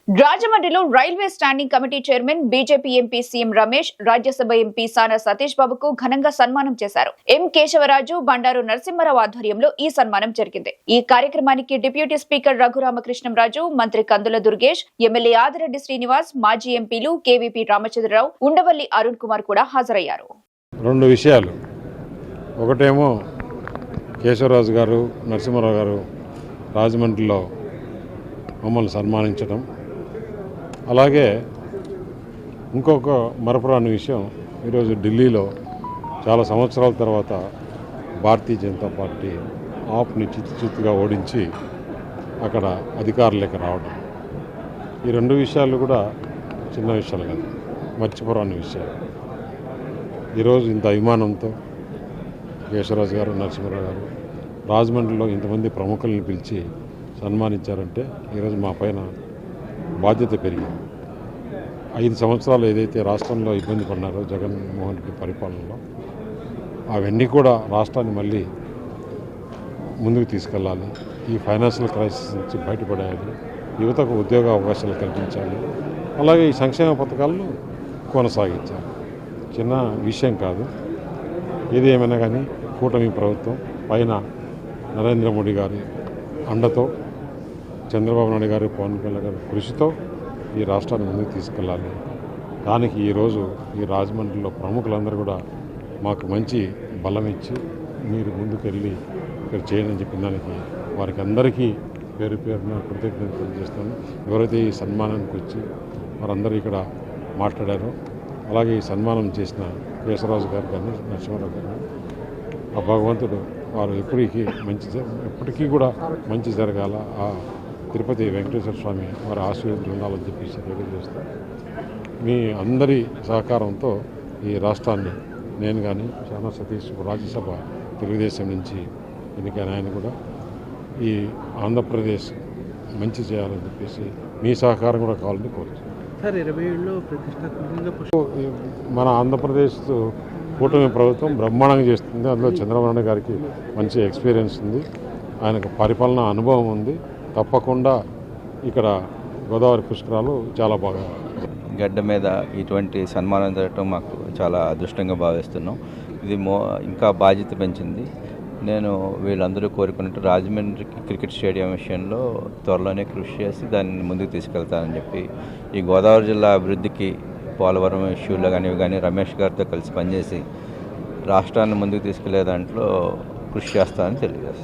రాజమండ్రిలో railway standing committee chairman BJP MP CM Ramesh, Rajya Sabha MP సానా సతీష్ బాబుకు ఘనంగా సన్మానం చేశారు. ఎం కేశవరాజు, బండారు నరసింహారావు ఆధ్వర్యంలో ఈ సన్మానం జరిగింది. ఈ కార్యక్రమానికి డిప్యూటీ స్పీకర్ రఘురామకృష్ణంరాజు, మంత్రి కందుల దుర్గేష్, ఎమ్మెల్యే ఆదిరెడ్డి శ్రీనివాస్, మాజీ ఎంపీలు కేవీపీ రామచంద్రరావు, ఉండవల్లి అరుణ్ కుమార్ కూడా హాజరయ్యారు. రెండు విషయాలు, ఒకటేమో కేశవరాజు గారు, నరసింహారావు గారు రాజమండ్రిలో మమ్మల్ని సన్మానించడం, అలాగే ఇంకొక మరపురాని విషయం, ఈరోజు ఢిల్లీలో చాలా సంవత్సరాల తర్వాత భారతీయ జనతా పార్టీ ఆప్ని చిత్తుగా ఓడించి అక్కడ అధికారులకు రావడం. ఈ రెండు విషయాలు కూడా చిన్న విషయాలు కాదు, మర్చిపోరాని విషయాలు. ఈరోజు ఇంత అభిమానంతో కేశవరాజు గారు, నరసింహారావు గారు రాజమండ్రిలో ఇంతమంది ప్రముఖులను పిలిచి సన్మానించారంటే ఈరోజు మా పైన బాధ్యత పెరిగింది. 5 సంవత్సరాలు ఏదైతే రాష్ట్రంలో ఇబ్బంది పడినారో జగన్మోహన్ రెడ్డి పరిపాలనలో, అవన్నీ కూడా రాష్ట్రాన్ని మళ్ళీ ముందుకు తీసుకెళ్ళాలి, ఈ ఫైనాన్షియల్ క్రైసిస్ నుంచి బయటపడేయాలి, యువతకు ఉద్యోగ అవకాశాలు కల్పించాలి, అలాగే ఈ సంక్షేమ పథకాలను కొనసాగించాలి. చిన్న విషయం కాదు. ఏది ఏమైనా కానీ కూటమి ప్రభుత్వం పైన నరేంద్ర మోడీ గారి అండతో, చంద్రబాబు నాయుడు గారు, పవన్ కళ్యాణ్ గారి కృషితో ఈ రాష్ట్రాన్ని ముందుకు తీసుకెళ్ళాలి. దానికి ఈరోజు ఈ రాజమండ్రిలో ప్రముఖులందరూ కూడా మాకు మంచి బలం ఇచ్చి మీరు ముందుకెళ్ళి ఇక్కడ చేయండి అని చెప్పిన దానికి వారికి అందరికీ పేరు పేరున కృతజ్ఞతలు తెలియజేస్తాను. ఎవరైతే ఈ సన్మానానికి వచ్చి వారందరూ ఇక్కడ మాట్లాడారో, అలాగే ఈ సన్మానం చేసిన కేశవరాజు గారు కానీ, నరసింహారావు గారు, ఆ భగవంతుడు వారు ఎప్పటికీ కూడా మంచి జరగాల, ఆ తిరుపతి వెంకటేశ్వర స్వామి వారి ఆశీర్వాదాలు ఉండాలని చెప్పేసి తెలియజేస్తాను. మీ అందరి సహకారంతో ఈ రాష్ట్రాన్ని నేను కానీ, సానా సతీష్ రాజ్యసభ తెలుగుదేశం నుంచి ఎన్నికైన ఆయన కూడా ఈ ఆంధ్రప్రదేశ్ మంచి చేయాలని చెప్పేసి మీ సహకారం కూడా కావాలని కోరుతున్నాను. మన ఆంధ్రప్రదేశ్ కూటమి ప్రభుత్వం బ్రహ్మాండంగా చేస్తుంది. అందులో చంద్రబాబు నాయుడు గారికి మంచి ఎక్స్పీరియన్స్ ఉంది, ఆయనకు పరిపాలన అనుభవం ఉంది. తప్పకుండా ఇక్కడ గోదావరి పుష్కరాలు చాలా బాగా గడ్డ మీద ఇటువంటి సన్మానం జరగటం మాకు చాలా అదృష్టంగా భావిస్తున్నాం. ఇది ఇంకా బాధ్యత పెంచింది. నేను వీళ్ళందరూ కోరుకున్నట్టు రాజమండ్రికి క్రికెట్ స్టేడియం విషయంలో త్వరలోనే కృషి చేసి దాన్ని ముందుకు తీసుకెళ్తానని చెప్పి, ఈ గోదావరి జిల్లా అభివృద్ధికి పోలవరం ఇష్యూలో కానీ రమేష్ గారితో కలిసి పనిచేసి రాష్ట్రాన్ని ముందుకు తీసుకెళ్లే దాంట్లో కృషి చేస్తానని తెలియజేస్తాను.